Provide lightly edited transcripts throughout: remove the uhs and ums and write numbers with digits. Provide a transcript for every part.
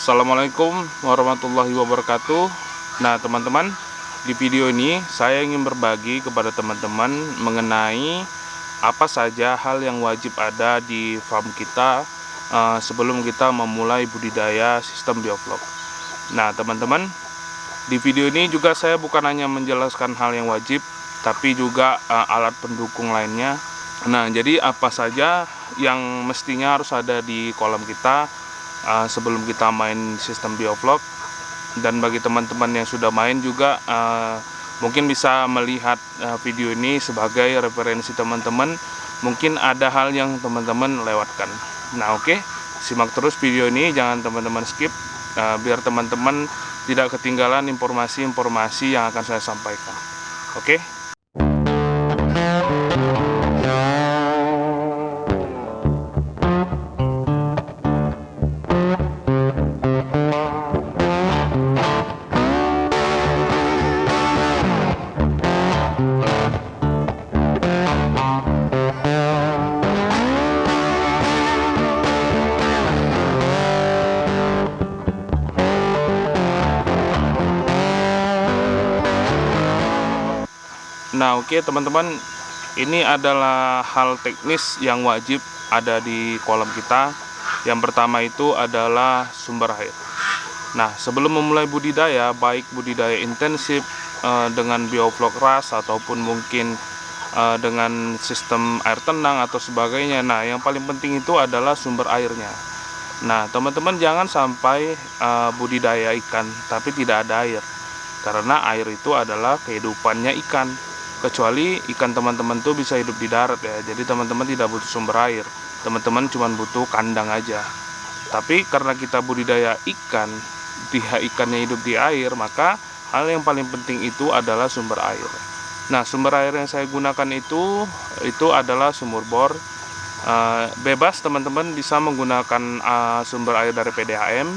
Assalamualaikum warahmatullahi wabarakatuh. Nah teman-teman, di video ini saya ingin berbagi kepada teman-teman mengenai apa saja hal yang wajib ada di farm kita sebelum kita memulai budidaya sistem bioflok. Nah teman-teman, di video ini juga saya bukan hanya menjelaskan hal yang wajib, tapi juga alat pendukung lainnya. Nah jadi apa saja yang mestinya harus ada di kolam kita sebelum kita main sistem bioflok. Dan bagi teman-teman yang sudah main juga mungkin bisa melihat video ini sebagai referensi teman-teman. Mungkin ada hal yang teman-teman lewatkan. Nah oke, simak terus video ini, jangan teman-teman skip, biar teman-teman tidak ketinggalan informasi-informasi yang akan saya sampaikan. Oke. Nah oke teman-teman, ini adalah hal teknis yang wajib ada di kolam kita. Yang pertama itu adalah sumber air. Nah sebelum memulai budidaya, baik budidaya intensif dengan bioflok ras ataupun mungkin dengan sistem air tenang atau sebagainya, nah yang paling penting itu adalah sumber airnya. Nah teman-teman jangan sampai budidaya ikan tapi tidak ada air, karena air itu adalah kehidupannya ikan. Kecuali ikan teman-teman tuh bisa hidup di darat ya, jadi teman-teman tidak butuh sumber air, teman-teman cuma butuh kandang aja. Tapi karena kita budidaya ikan, dia ikannya hidup di air, maka hal yang paling penting itu adalah sumber air. Nah sumber air yang saya gunakan itu adalah sumur bor. Bebas teman-teman bisa menggunakan sumber air dari PDAM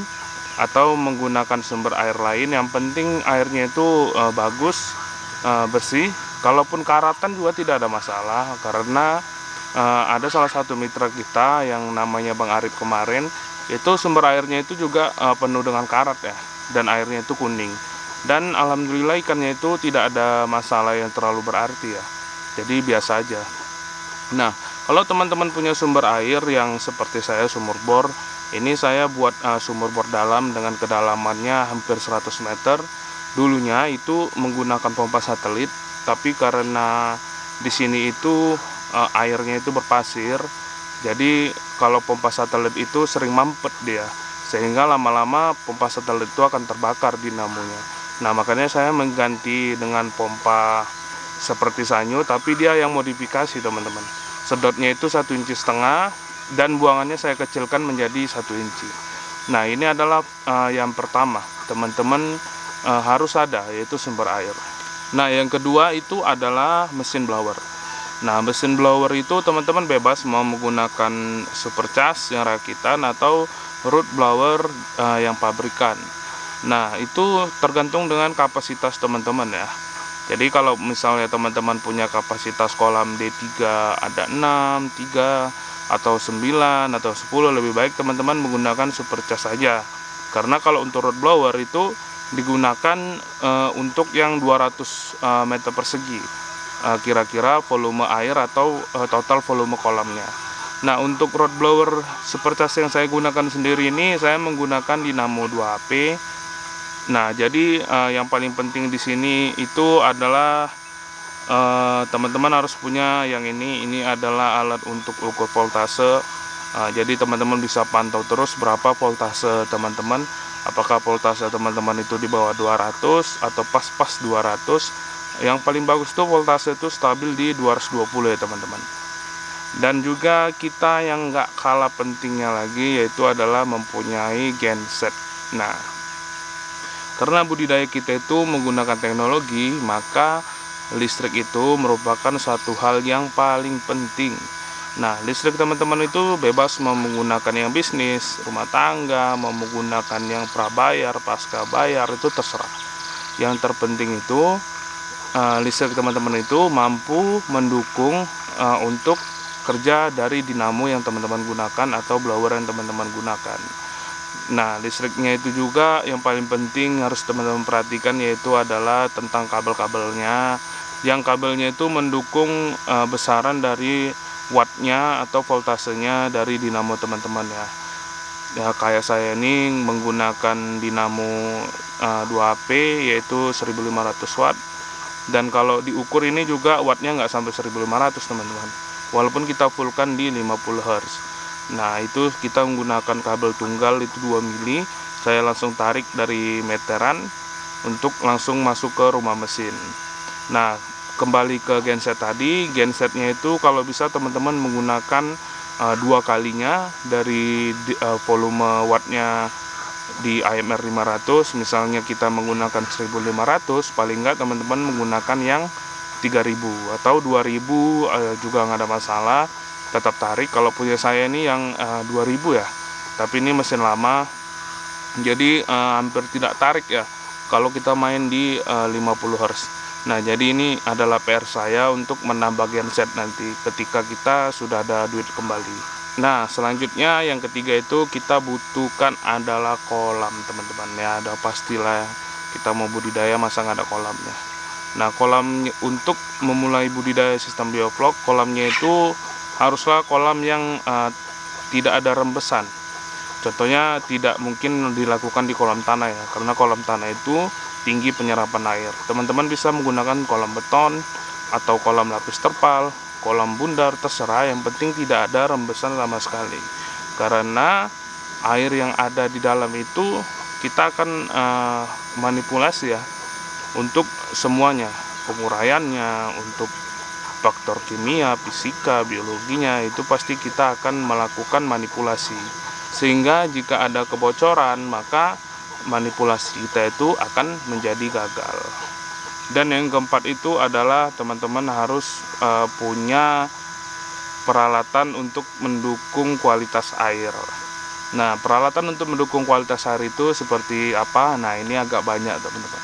atau menggunakan sumber air lain, yang penting airnya itu bagus, bersih. Kalaupun karatan juga tidak ada masalah, karena ada salah satu mitra kita yang namanya Bang Arif kemarin, itu sumber airnya itu juga penuh dengan karat ya, dan airnya itu kuning. Dan alhamdulillah ikannya itu tidak ada masalah yang terlalu berarti ya, jadi biasa aja. Nah kalau teman-teman punya sumber air yang seperti saya sumur bor, ini saya buat sumur bor dalam dengan kedalamannya hampir 100 meter. Dulunya itu menggunakan pompa satelit, tapi karena di sini itu airnya itu berpasir, jadi kalau pompa satelit itu sering mampet dia, sehingga lama-lama pompa satelit itu akan terbakar dinamonya. Nah makanya saya mengganti dengan pompa seperti Sanyo, tapi dia yang modifikasi teman-teman. Sedotnya itu 1,5 inci dan buangannya saya kecilkan menjadi 1 inci. Nah ini adalah yang pertama teman-teman harus ada, yaitu sumber air. Nah yang kedua itu adalah mesin blower. Nah mesin blower itu teman-teman bebas mau menggunakan supercharge yang rakitan atau root blower yang pabrikan. Nah itu tergantung dengan kapasitas teman-teman ya. Jadi kalau misalnya teman-teman punya kapasitas kolam D3 ada 6, 3 atau 9 atau 10, lebih baik teman-teman menggunakan supercharge saja. Karena kalau untuk root blower itu digunakan untuk yang 200 meter persegi, kira-kira volume air atau total volume kolamnya. Nah untuk rod blower supercharge yang saya gunakan sendiri ini, saya menggunakan Dinamo 2 HP. Nah jadi yang paling penting di sini itu adalah teman-teman harus punya yang ini adalah alat untuk ukur voltase. Jadi teman-teman bisa pantau terus berapa voltase teman-teman, apakah voltase teman-teman itu di bawah 200 atau pas-pas 200. Yang paling bagus tuh voltase itu stabil di 220 ya teman-teman. Dan juga kita yang nggak kalah pentingnya lagi yaitu adalah mempunyai genset. Nah karena budidaya kita itu menggunakan teknologi, maka listrik itu merupakan suatu hal yang paling penting. Nah listrik teman-teman itu bebas mau menggunakan yang bisnis, rumah tangga, mau menggunakan yang prabayar, pasca bayar, itu terserah. Yang terpenting itu listrik teman-teman itu mampu mendukung untuk kerja dari dinamo yang teman-teman gunakan atau blower yang teman-teman gunakan. Nah, listriknya itu juga yang paling penting harus teman-teman perhatikan, yaitu adalah tentang kabel-kabelnya. Yang kabelnya itu mendukung besaran dari wattnya atau voltasenya dari dinamo teman-teman ya. Ya, kayak saya ini menggunakan dinamo 2HP yaitu 1500 watt. Dan kalau diukur ini juga wattnya nggak sampai 1500 teman-teman, walaupun kita fullkan di 50 Hz. Nah, itu kita menggunakan kabel tunggal itu 2 mili. Saya langsung tarik dari meteran untuk langsung masuk ke rumah mesin. Nah, kembali ke genset tadi, gensetnya itu kalau bisa teman-teman menggunakan 2 kalinya dari volume wattnya di AMR 500. Misalnya kita menggunakan 1500, paling enggak teman-teman menggunakan yang 3000 atau 2000 juga nggak ada masalah, tetap tarik. Kalau punya saya ini yang 2000 ya, tapi ini mesin lama jadi hampir tidak tarik ya kalau kita main di 50 Hz. Nah, jadi ini adalah PR saya untuk menambah genset nanti ketika kita sudah ada duit kembali. Nah, selanjutnya yang ketiga itu kita butuhkan adalah kolam teman-teman ya. Ada pastilah kita mau budidaya masa nggak ada kolamnya. Nah, kolam untuk memulai budidaya sistem bioflok, kolamnya itu haruslah kolam yang tidak ada rembesan. Contohnya tidak mungkin dilakukan di kolam tanah ya, karena kolam tanah itu tinggi penyerapan air. Teman-teman bisa menggunakan kolam beton atau kolam lapis terpal, kolam bundar, terserah, yang penting tidak ada rembesan sama sekali. Karena air yang ada di dalam itu kita akan manipulasi ya untuk semuanya, penguraiannya, untuk faktor kimia, fisika, biologinya, itu pasti kita akan melakukan manipulasi. Sehingga jika ada kebocoran, maka manipulasi kita itu akan menjadi gagal. Dan yang keempat itu adalah teman-teman harus punya peralatan untuk mendukung kualitas air. Nah, peralatan untuk mendukung kualitas air itu seperti apa? Nah, ini agak banyak teman-teman.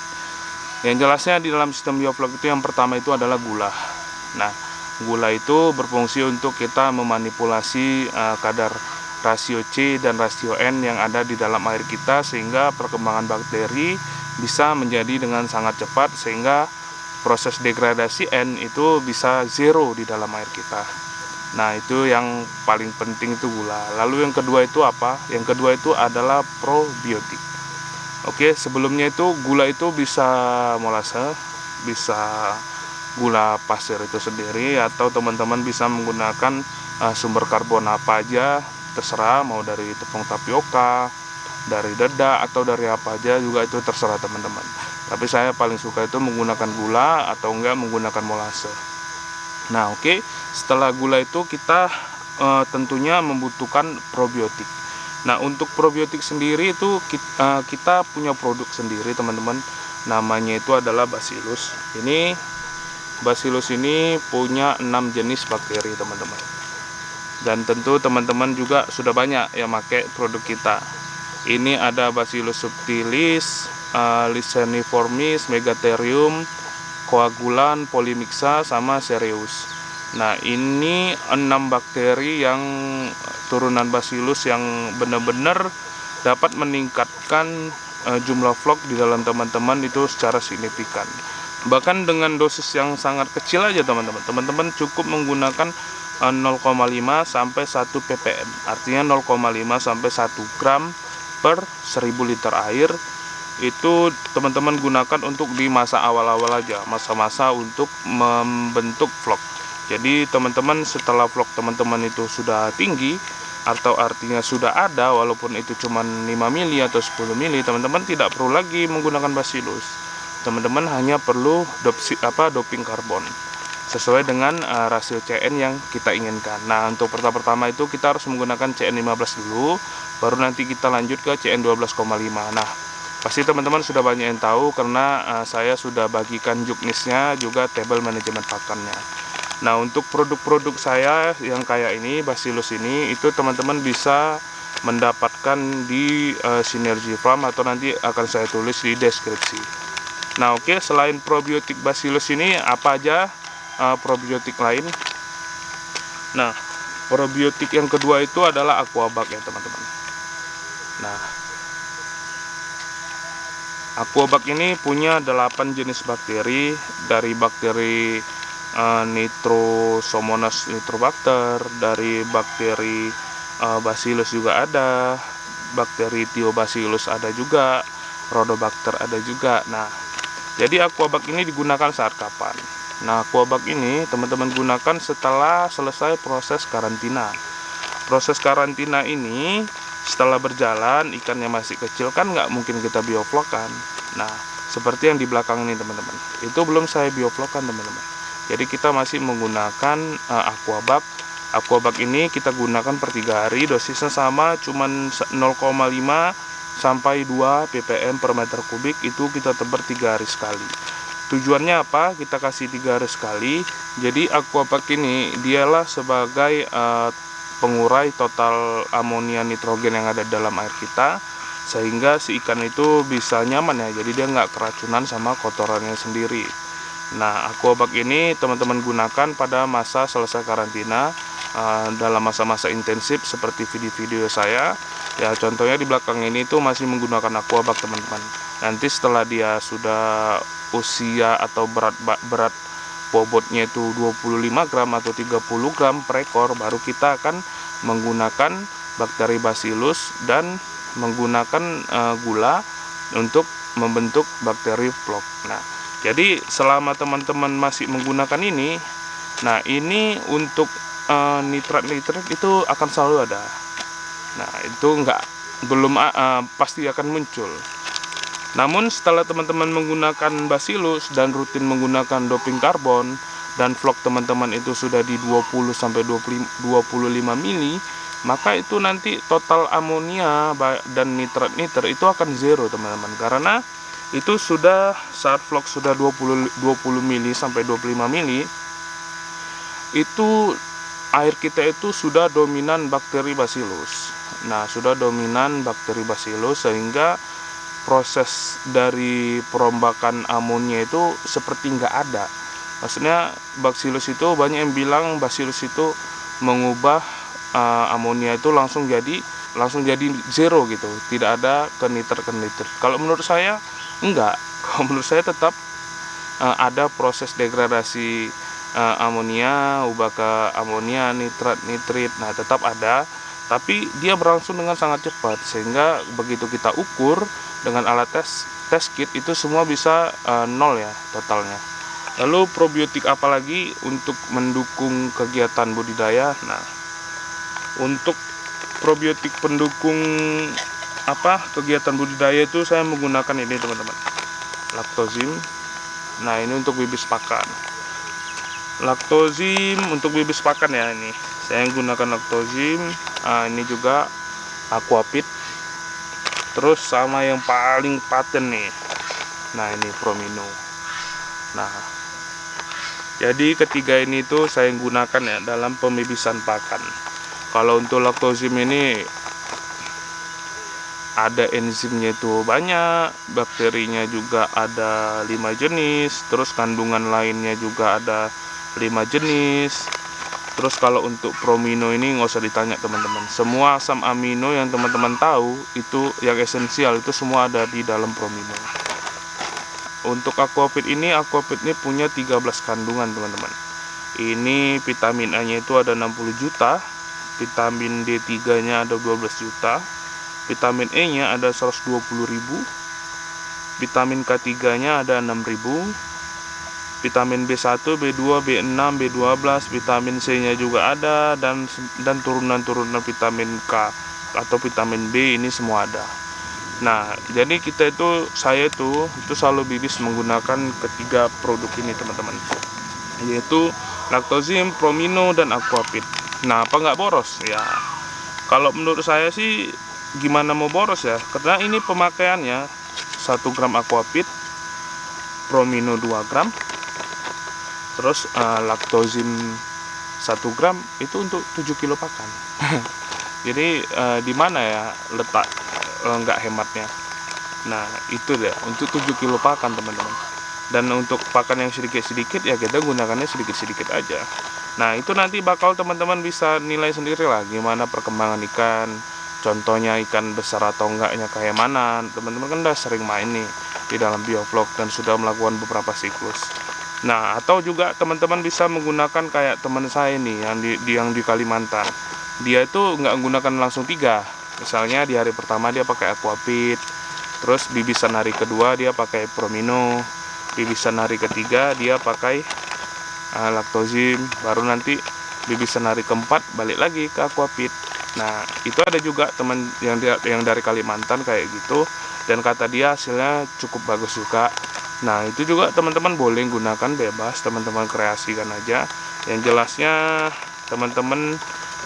Yang jelasnya di dalam sistem bioflok itu yang pertama itu adalah gula. Nah, gula itu berfungsi untuk kita memanipulasi kadar rasio C dan rasio N yang ada di dalam air kita, sehingga perkembangan bakteri bisa menjadi dengan sangat cepat, sehingga proses degradasi N itu bisa zero di dalam air kita. Nah, itu yang paling penting itu gula. Lalu yang kedua itu apa? Yang kedua itu adalah probiotik. Oke, sebelumnya itu gula itu bisa molase, bisa gula pasir itu sendiri, atau teman-teman bisa menggunakan sumber karbon apa aja, terserah, mau dari tepung tapioka, dari dedak, atau dari apa aja juga itu terserah teman-teman. Tapi saya paling suka itu menggunakan gula atau enggak menggunakan molase. Nah, oke, setelah gula itu kita tentunya membutuhkan probiotik. Nah, untuk probiotik sendiri itu kita punya produk sendiri teman-teman, namanya itu adalah Bacillus. Ini Bacillus ini punya 6 jenis bakteri teman-teman. Dan tentu teman-teman juga sudah banyak yang pakai produk kita. Ini ada Bacillus subtilis, Liseniformis, Megatherium, Coagulan, Polymixa, sama Cereus. Nah, ini 6 bakteri yang turunan Bacillus yang benar-benar dapat meningkatkan jumlah flok di dalam teman-teman itu secara signifikan. Bahkan dengan dosis yang sangat kecil aja teman-teman. Teman-teman cukup menggunakan 0,5 sampai 1 ppm, artinya 0,5 sampai 1 gram per 1000 liter air. Itu teman-teman gunakan untuk di masa awal-awal aja, masa-masa untuk membentuk vlog. Jadi teman-teman setelah vlog teman-teman itu sudah tinggi, atau artinya sudah ada, walaupun itu cuma 5 mili atau 10 mili, teman-teman tidak perlu lagi menggunakan Bacillus. Teman-teman hanya perlu doping karbon sesuai dengan rasio CN yang kita inginkan. Nah, untuk pertama itu kita harus menggunakan CN15 dulu, baru nanti kita lanjut ke CN12,5. Nah, pasti teman-teman sudah banyak yang tahu karena saya sudah bagikan juknisnya juga tabel manajemen pakannya. Nah, untuk produk-produk saya yang kayak ini, Bacillus ini, itu teman-teman bisa mendapatkan di Synergy Farm, atau nanti akan saya tulis di deskripsi. Nah, oke, selain probiotik Bacillus ini, apa aja probiotik lain? Nah, probiotik yang kedua itu adalah Aquabag ya teman-teman. Nah, Aquabug ini punya 8 jenis bakteri, dari bakteri Nitrosomonas nitrobacter, dari bakteri Bacillus juga ada, bakteri Thiobacillus ada juga, Rhodobacter ada juga. Nah, jadi Aquabug ini digunakan saat kapan? Nah, Aquabug ini teman-teman gunakan setelah selesai proses karantina. Proses karantina ini setelah berjalan, ikannya masih kecil kan nggak mungkin kita bioflok kan. Nah, seperti yang di belakang ini teman-teman, itu belum saya bioflok kan teman-teman. Jadi kita masih menggunakan Aquabug. Aquabug ini kita gunakan per 3 hari, dosisnya sama, cuman 0,5 sampai 2 ppm per meter kubik, itu kita tebar 3 hari sekali. Tujuannya apa? Kita kasih 3 hari sekali. Jadi Aquabug ini dialah sebagai pengurai total amonia nitrogen yang ada dalam air kita, sehingga si ikan itu bisa nyaman ya, jadi dia nggak keracunan sama kotorannya sendiri. Nah, Aquabug ini teman-teman gunakan pada masa selesai karantina, dalam masa-masa intensif seperti video-video saya ya. Contohnya di belakang ini tuh masih menggunakan Aquabug teman-teman. Nanti setelah dia sudah usia atau berat bobotnya itu 25 gram atau 30 gram per ekor, baru kita akan menggunakan bakteri Bacillus dan menggunakan gula untuk membentuk bakteri vlog. Nah, jadi selama teman-teman masih menggunakan ini, nah ini untuk nitrat-nitrat itu akan selalu ada. Nah, itu belum pasti akan muncul. Namun setelah teman-teman menggunakan Bacillus dan rutin menggunakan doping karbon dan vlog teman-teman itu sudah di 20 sampai 25 mili, maka itu nanti total amonia dan nitrat-nitrat itu akan zero teman-teman, karena itu sudah saat vlog sudah 20 mili sampai 25 mili, itu air kita itu sudah dominan bakteri Bacillus. Nah, sudah dominan bakteri Bacillus sehingga proses dari perombakan amonia itu seperti nggak ada. Maksudnya Bacillus itu, banyak yang bilang Bacillus itu mengubah amonia itu langsung jadi zero gitu, tidak ada ke nitrat. Kalau menurut saya enggak. Kalau menurut saya tetap ada proses degradasi amonia, ubah ke amonia, nitrat, nitrit. Nah, tetap ada, tapi dia berlangsung dengan sangat cepat, sehingga begitu kita ukur dengan alat test kit itu semua bisa 0 ya totalnya. Lalu probiotik apalagi untuk mendukung kegiatan budidaya? Nah, untuk probiotik pendukung kegiatan budidaya itu saya menggunakan ini teman-teman, Lactozim. Nah, ini untuk bibis pakan. Lactozim untuk bibis pakan ya, ini saya gunakan Lactozim. Ini juga Aquapit. Terus sama yang paling paten nih, nah ini Promino. Nah, jadi ketiga ini tuh saya gunakan ya dalam pembibisan pakan. Kalau untuk Lactozim ini ada enzimnya itu banyak, bakterinya juga ada 5 jenis, terus kandungan lainnya juga ada 5 jenis. Terus kalau untuk Promino ini nggak usah ditanya teman-teman, semua asam amino yang teman-teman tahu itu yang esensial itu semua ada di dalam Promino. Untuk Aquapit ini punya 13 kandungan teman-teman. Ini vitamin A nya itu ada 60 juta, vitamin D3 nya ada 12 juta, vitamin E nya ada 120.000, vitamin K3 nya ada 6.000, vitamin B1, B2, B6, B12, vitamin C nya juga ada, dan turunan-turunan vitamin K atau vitamin B ini semua ada. Nah, jadi saya itu selalu bibis menggunakan ketiga produk ini teman-teman, yaitu Lactozim, Promino, dan Aquapit. Nah, apa nggak boros ya? Kalau menurut saya sih gimana mau boros ya, karena ini pemakaiannya 1 gram Aquapit, Promino 2 gram, terus Lactozim 1 gram itu untuk 7 kilo pakan. Jadi di mana ya letak nggak hematnya? Nah, itu deh untuk 7 kilo pakan teman-teman. Dan untuk pakan yang sedikit-sedikit ya kita gunakannya sedikit-sedikit aja. Nah, itu nanti bakal teman-teman bisa nilai sendiri lah gimana perkembangan ikan. Contohnya ikan besar atau enggaknya kayak mana. Teman-teman kan udah sering main nih. di dalam bioflok dan sudah melakukan beberapa siklus. Nah, atau juga teman-teman bisa menggunakan kayak teman saya ini yang di Kalimantan. Dia itu nggak menggunakan langsung 3. Misalnya di hari pertama dia pakai Aquapit, terus bibisan hari kedua dia pakai Promino, bibisan hari ketiga dia pakai Lactozim, baru nanti bibisan hari keempat balik lagi ke Aquapit. Nah, itu ada juga teman yang dari Kalimantan kayak gitu, dan kata dia hasilnya cukup bagus juga. Nah, itu juga teman-teman boleh gunakan bebas, teman-teman kreasikan aja. Yang jelasnya teman-teman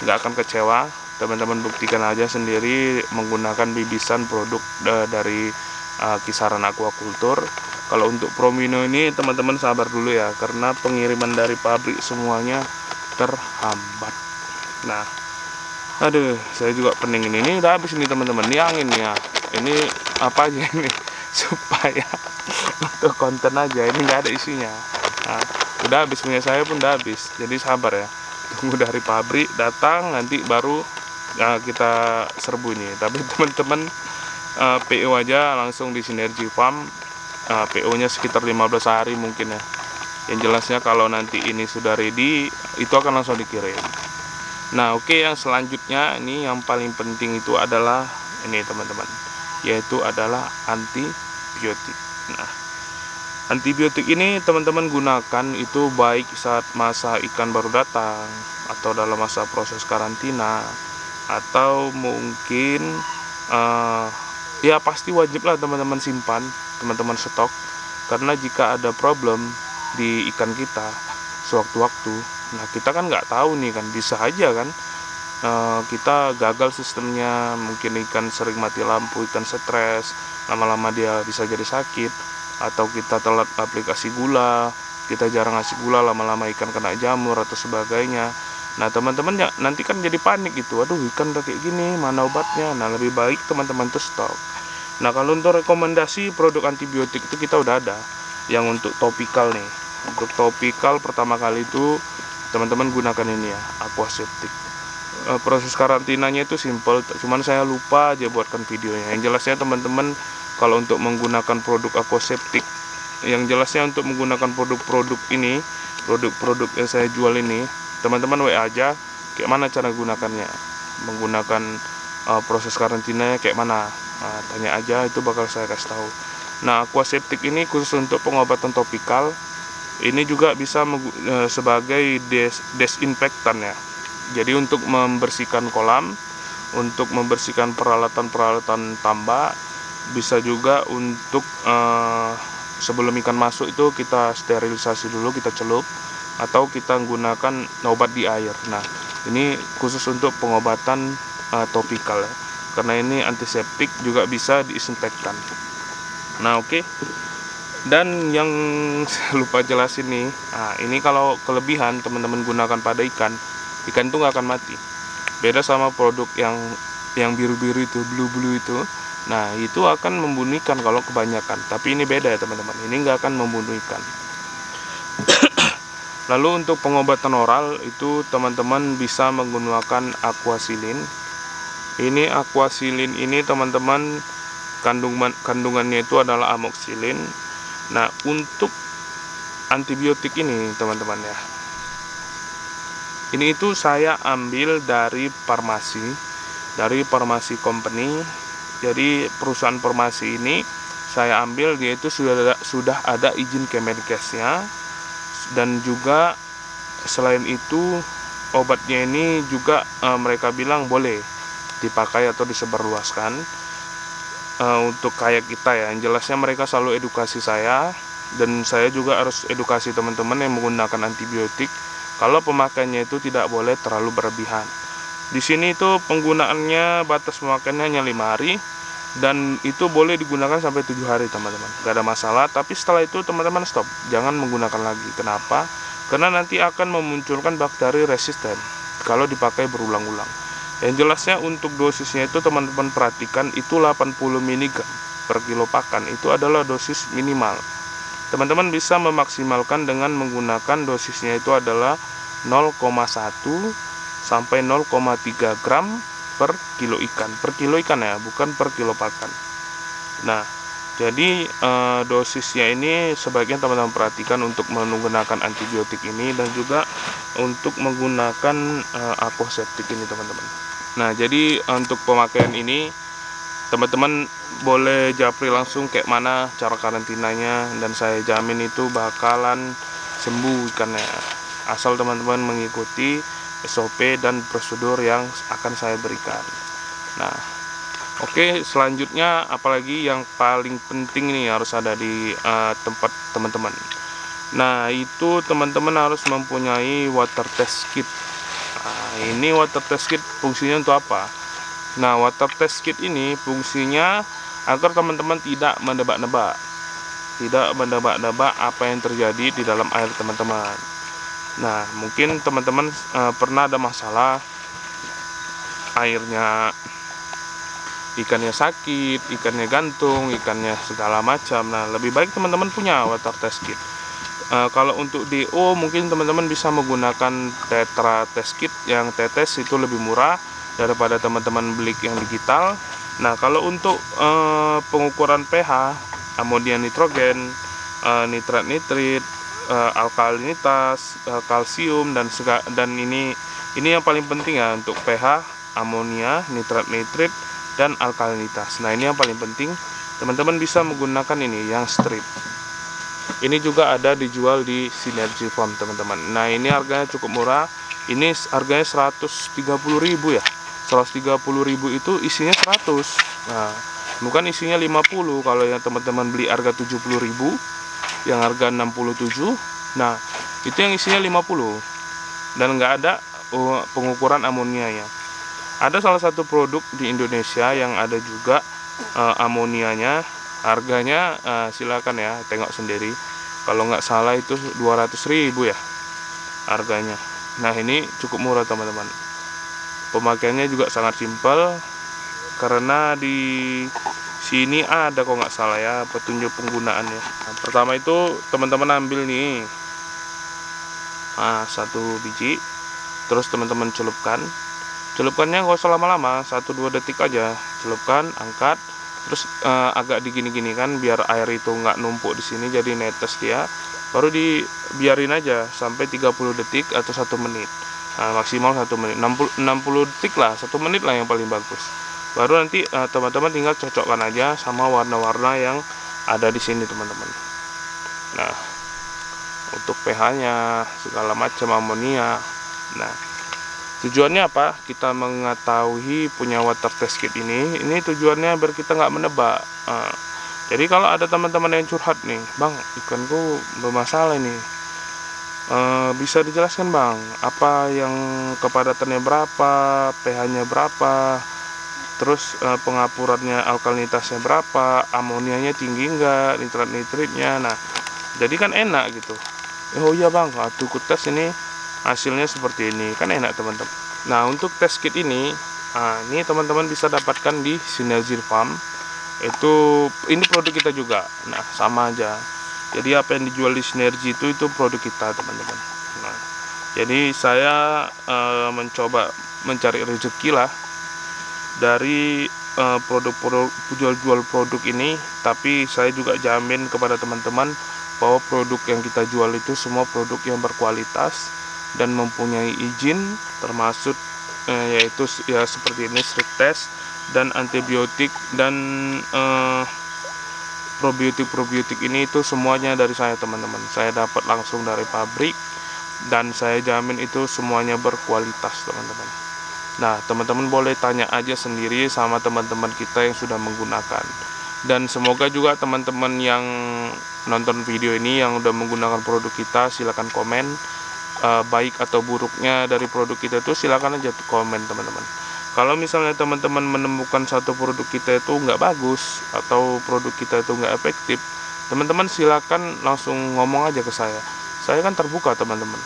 nggak akan kecewa, teman-teman buktikan aja sendiri menggunakan bibisan produk dari kisaran aquaculture. Kalau untuk Promino ini teman-teman sabar dulu ya, karena pengiriman dari pabrik semuanya terhambat. Nah, aduh, saya juga pening ini udah habis nih teman-teman. Ini angin ya, ini apa aja ini supaya untuk konten aja, ini nggak ada isinya. Nah, udah habis, punya saya pun udah habis, jadi sabar ya, tunggu dari pabrik datang nanti baru kita serbu ini. Tapi teman-teman PO aja langsung di Synergy Farm, PO nya sekitar 15 hari mungkin ya. Yang jelasnya kalau nanti ini sudah ready, itu akan langsung dikirim. Nah, oke, yang selanjutnya ini yang paling penting itu adalah ini teman-teman, yaitu adalah antibiotik. Nah, antibiotik ini teman-teman gunakan itu baik saat masa ikan baru datang, atau dalam masa proses karantina, atau mungkin ya pasti wajib lah teman-teman simpan, teman-teman stok, karena jika ada problem di ikan kita sewaktu-waktu, nah kita kan nggak tahu nih kan, bisa aja kan kita gagal sistemnya, mungkin ikan sering mati lampu, ikan stres, lama-lama dia bisa jadi sakit, atau kita telat aplikasi gula, kita jarang ngasih gula, lama-lama ikan kena jamur atau sebagainya. Nah, teman-teman ya nanti kan jadi panik gitu, aduh ikan udah kayak gini, mana obatnya. Nah, lebih baik teman-teman tuh stok. Nah, kalau untuk rekomendasi produk antibiotik itu kita udah ada yang untuk topikal nih. Untuk topikal pertama kali itu teman-teman gunakan ini ya, Aquaseptic. Proses karantinanya itu simple, cuman saya lupa aja buatkan videonya. Yang jelasnya teman-teman kalau untuk menggunakan produk Aquaseptic, yang jelasnya untuk menggunakan produk-produk ini, produk-produk yang saya jual ini, teman-teman WA aja kayak mana cara gunakannya, menggunakan proses karantinanya kayak mana. Nah, tanya aja, itu bakal saya kasih tahu. Nah, Aquaseptic ini khusus untuk pengobatan topikal. Ini juga bisa sebagai desinfektan ya. Jadi untuk membersihkan kolam, untuk membersihkan peralatan-peralatan tambak, bisa juga untuk sebelum ikan masuk itu kita sterilisasi dulu, kita celup, atau kita gunakan obat di air. Nah, ini khusus untuk pengobatan topikal ya, karena ini antiseptik, juga bisa disinfektan. Nah, oke. Dan yang lupa jelasin nih, nah ini kalau kelebihan teman-teman gunakan pada ikan itu nggak akan mati. Beda sama produk yang biru-biru itu, blue itu. Nah, itu akan membunuh ikan kalau kebanyakan. Tapi ini beda ya teman-teman, ini nggak akan membunuh ikan. Lalu untuk pengobatan oral itu teman-teman bisa menggunakan Aquasilin. Ini Aquasilin ini teman-teman kandungannya itu adalah amoxicillin. Nah, untuk antibiotik ini teman-teman ya, ini itu saya ambil dari farmasi company. Jadi perusahaan farmasi ini saya ambil, dia itu sudah ada izin Kemenkesnya, dan juga selain itu obatnya ini juga mereka bilang boleh dipakai atau disebarluaskan untuk kayak kita ya. Yang jelasnya mereka selalu edukasi saya, dan saya juga harus edukasi teman-teman yang menggunakan antibiotik kalau pemakaiannya itu tidak boleh terlalu berlebihan. Di sini itu penggunaannya batas pemakaiannya hanya 5 hari, dan itu boleh digunakan sampai 7 hari teman-teman, gak ada masalah. Tapi setelah itu teman-teman stop, jangan menggunakan lagi. Kenapa? Karena nanti akan memunculkan bakteri resisten kalau dipakai berulang-ulang. Yang jelasnya untuk dosisnya itu teman-teman perhatikan, itu 80 mg per kilo pakan, itu adalah dosis minimal. Teman-teman bisa memaksimalkan dengan menggunakan dosisnya itu adalah 0,1 sampai 0,3 gram per kilo ikan. Per kilo ikan ya, bukan per kilo pakan. Nah, Jadi dosisnya ini sebaiknya teman-teman perhatikan untuk menggunakan antibiotik ini, dan juga untuk menggunakan aquaseptic ini teman-teman. Nah, jadi untuk pemakaian ini teman-teman boleh japri langsung kayak mana cara karantinanya, dan saya jamin itu bakalan sembuh ikannya, asal teman-teman mengikuti SOP dan prosedur yang akan saya berikan. Nah, oke, selanjutnya apalagi yang paling penting ini harus ada di tempat teman-teman. Nah, itu teman-teman harus mempunyai water test kit. Nah, ini water test kit fungsinya untuk apa? Nah, water test kit ini fungsinya agar teman-teman tidak menebak-nebak apa yang terjadi di dalam air teman-teman. Nah, mungkin teman-teman pernah ada masalah airnya, ikannya sakit, ikannya gantung, ikannya segala macam. Nah, lebih baik teman-teman punya water test kit. Kalau untuk DO mungkin teman-teman bisa menggunakan Tetra test kit yang tetes, itu lebih murah daripada teman-teman beli yang digital. Nah, kalau untuk pengukuran pH, amonia nitrogen, nitrat nitrit, alkalinitas, kalsium, dan ini yang paling penting ya, untuk pH, amonia, nitrat nitrit, dan alkalinitas. Nah, ini yang paling penting, teman-teman bisa menggunakan ini yang strip. Ini juga ada dijual di Synergy Farm teman-teman. Nah, ini harganya cukup murah. Ini harganya 130.000 ya. 130.000 itu isinya 100. Nah, bukan isinya 50 kalau yang teman-teman beli harga 70.000, yang harga 67. Nah, itu yang isinya 50 dan nggak ada pengukuran amonianya. Ada salah satu produk di Indonesia yang ada juga amonianya. Harganya silakan ya, tengok sendiri. Kalau nggak salah itu 200.000 ya harganya. Nah, ini cukup murah teman-teman. Pemakaiannya juga sangat simpel, karena di sini ada kok nggak salah ya petunjuk penggunaannya. Nah, pertama itu teman-teman ambil nih satu biji, terus teman-teman celupkannya nggak usah lama-lama, 1-2 detik aja. Celupkan, angkat, terus agak digini-gini kan biar air itu nggak numpuk di sini, jadi netes dia. Baru dibiarin aja sampai 30 detik atau 1 menit. Nah, maksimal 1 menit, 60 detik lah, 1 menit lah yang paling bagus. Baru nanti teman-teman tinggal cocokkan aja sama warna-warna yang ada di sini teman-teman. Nah, untuk pH-nya segala macam, amonia. Nah, tujuannya apa? Kita mengetahui punya water test kit ini tujuannya biar kita nggak menebak. Jadi kalau ada teman-teman yang curhat nih, "Bang, ikanku bermasalah ini. Bisa dijelaskan Bang, apa yang kepadatannya berapa, pH-nya berapa, terus pengapurannya, alkalinitasnya berapa, amonianya tinggi enggak, nitrat nitritnya." Nah, jadi kan enak gitu. Oh iya Bang, aku tes ini hasilnya seperti ini, kan enak teman-teman. Nah, untuk test kit ini teman-teman bisa dapatkan di Synergy Farm. Ini produk kita juga. Nah, sama aja. Jadi apa yang dijual di Synergy itu produk kita teman-teman. Nah, jadi saya mencoba mencari rezeki lah dari jual produk ini, tapi saya juga jamin kepada teman-teman bahwa produk yang kita jual itu semua produk yang berkualitas dan mempunyai izin, termasuk yaitu ya seperti ini, strip test dan antibiotik dan probiotik ini itu semuanya dari saya teman-teman. Saya dapat langsung dari pabrik dan saya jamin itu semuanya berkualitas teman-teman. Nah, teman-teman boleh tanya aja sendiri sama teman-teman kita yang sudah menggunakan. Dan semoga juga teman-teman yang nonton video ini yang udah menggunakan produk kita, silakan komen baik atau buruknya dari produk kita itu, silakan aja komen teman-teman. Kalau misalnya teman-teman menemukan satu produk kita itu nggak bagus atau produk kita itu nggak efektif, teman-teman silakan langsung ngomong aja ke saya. Saya kan terbuka teman-teman.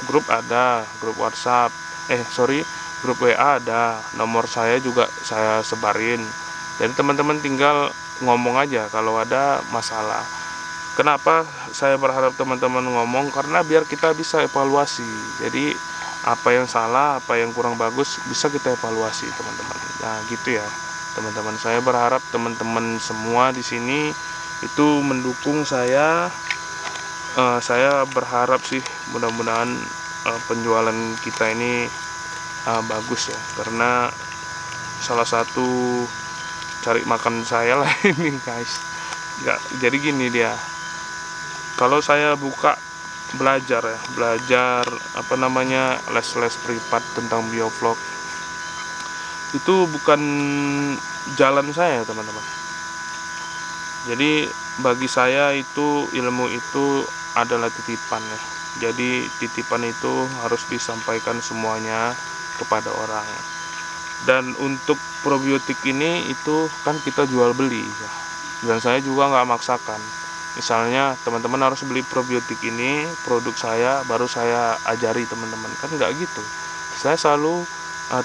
Grup ada, grup WhatsApp, grup WA ada, nomor saya juga saya sebarin. Jadi teman-teman tinggal ngomong aja kalau ada masalah. Kenapa saya berharap teman-teman ngomong? Karena biar kita bisa evaluasi. Jadi apa yang salah, apa yang kurang bagus bisa kita evaluasi teman-teman. Nah, gitu ya. teman-teman. Saya berharap teman-teman semua di sini itu mendukung saya. Saya berharap sih mudah-mudahan penjualan kita ini bagus ya, karena salah satu cari makan saya lah ini guys. Jadi gini dia, kalau saya buka belajar les-les privat tentang biovlog, itu bukan jalan saya teman-teman. Jadi bagi saya itu ilmu itu adalah titipan ya. Jadi titipan itu harus disampaikan semuanya kepada orang. Dan untuk probiotik ini itu kan kita jual beli ya. Dan saya juga nggak maksakan. Misalnya teman-teman harus beli probiotik ini, produk saya baru saya ajari teman-teman, kan nggak gitu. Saya selalu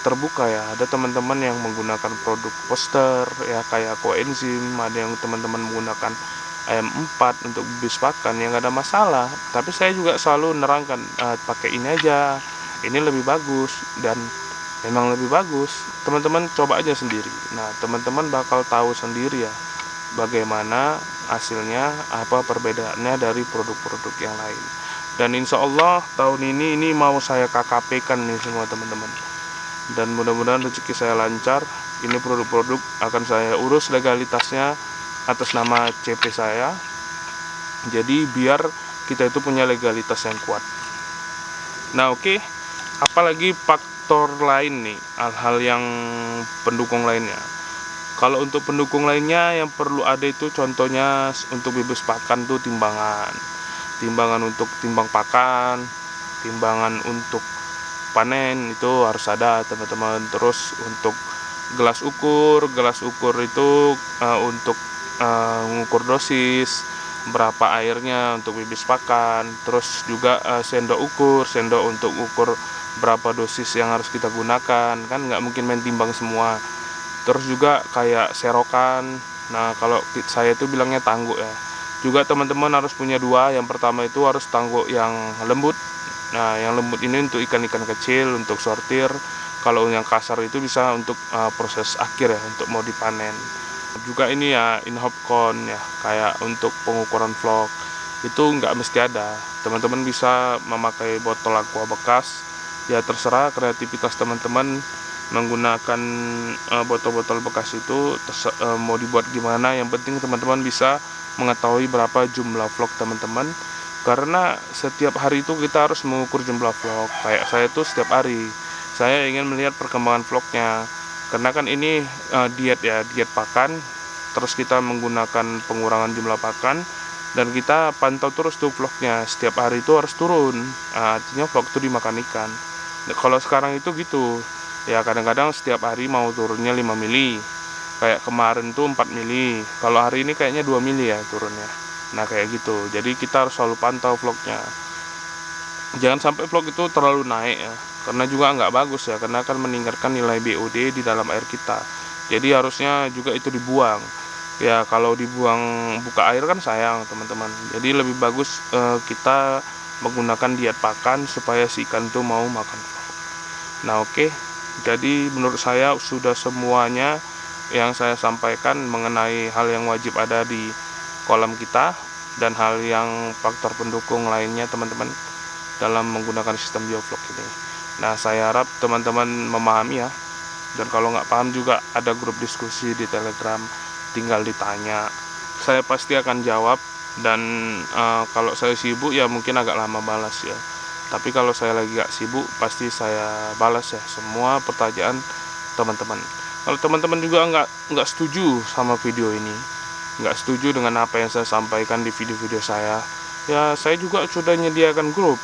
terbuka ya. Ada teman-teman yang menggunakan produk poster ya, kayak coenzim, ada yang teman-teman menggunakan AM4 untuk bibis pakan, yang nggak ada masalah. Tapi saya juga selalu nerangkan, pakai ini aja, ini lebih bagus, dan memang lebih bagus. Teman-teman coba aja sendiri. Nah, teman-teman bakal tahu sendiri ya bagaimana hasilnya, apa perbedaannya dari produk-produk yang lain. Dan insya Allah tahun ini mau saya KKP kan nih semua teman-teman. Dan mudah-mudahan rezeki saya lancar. Ini produk-produk akan saya urus legalitasnya atas nama CP saya. Jadi biar kita itu punya legalitas yang kuat. Nah oke, apalagi faktor lain nih, hal-hal yang pendukung lainnya. Kalau untuk pendukung lainnya yang perlu ada itu contohnya untuk bibis pakan tuh timbangan untuk timbang pakan, timbangan untuk panen itu harus ada teman-teman. Terus untuk gelas ukur itu untuk mengukur dosis berapa airnya untuk bibis pakan. Terus juga sendok untuk ukur berapa dosis yang harus kita gunakan, kan nggak mungkin main timbang semua. Terus juga kayak serokan, nah kalau saya itu bilangnya tangguk ya. Juga teman-teman harus punya dua. Yang pertama itu harus tangguk yang lembut. Nah yang lembut ini untuk ikan-ikan kecil, untuk sortir. Kalau yang kasar itu bisa untuk proses akhir ya, untuk mau dipanen. Juga ini ya inhopcon ya, kayak untuk pengukuran vlog itu nggak mesti ada. Teman-teman bisa memakai botol aqua bekas ya, terserah kreativitas teman-teman menggunakan botol-botol bekas itu mau dibuat gimana. Yang penting teman-teman bisa mengetahui berapa jumlah vlog teman-teman, karena setiap hari itu kita harus mengukur jumlah vlog. Kayak saya tuh setiap hari saya ingin melihat perkembangan vlognya, karena kan ini diet pakan. Terus kita menggunakan pengurangan jumlah pakan, dan kita pantau terus tuh vlognya. Setiap hari itu harus turun, artinya vlog itu dimakan ikan. Kalau sekarang itu gitu ya, kadang-kadang setiap hari mau turunnya 5 mili, kayak kemarin tuh 4 mili, kalau hari ini kayaknya 2 mili ya turunnya. Nah kayak gitu, jadi kita harus selalu pantau vlognya. Jangan sampai vlog itu terlalu naik ya, karena juga nggak bagus ya, karena akan meningkatkan nilai BOD di dalam air kita. Jadi harusnya juga itu dibuang ya. Kalau dibuang buka air kan sayang teman-teman. Jadi lebih bagus kita menggunakan diet pakan supaya si ikan itu mau makan vlog. Nah oke, jadi menurut saya sudah semuanya yang saya sampaikan mengenai hal yang wajib ada di kolam kita, dan hal yang faktor pendukung lainnya teman-teman dalam menggunakan sistem biovlog ini. Nah saya harap teman-teman memahami ya, dan kalau nggak paham juga ada grup diskusi di Telegram, tinggal ditanya, saya pasti akan jawab. Dan kalau saya sibuk ya mungkin agak lama balas ya, tapi kalau saya lagi gak sibuk pasti saya balas ya semua pertanyaan teman-teman. Kalau teman-teman juga nggak setuju sama video ini, nggak setuju dengan apa yang saya sampaikan di video-video saya, ya saya juga sudah menyediakan grup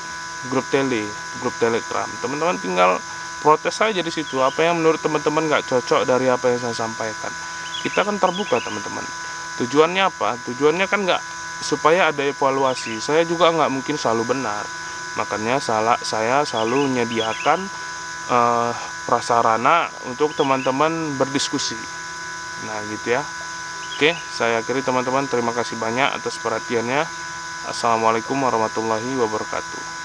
Telegram. Teman-teman tinggal protes saja di situ. Apa yang menurut teman-teman nggak cocok dari apa yang saya sampaikan, kita kan terbuka teman-teman. Tujuannya apa? Tujuannya kan nggak supaya ada evaluasi. Saya juga nggak mungkin selalu benar, makanya saya selalu menyediakan prasarana untuk teman-teman berdiskusi. Nah gitu ya. Oke, saya akhiri teman-teman. Terima kasih banyak atas perhatiannya. Assalamualaikum warahmatullahi wabarakatuh.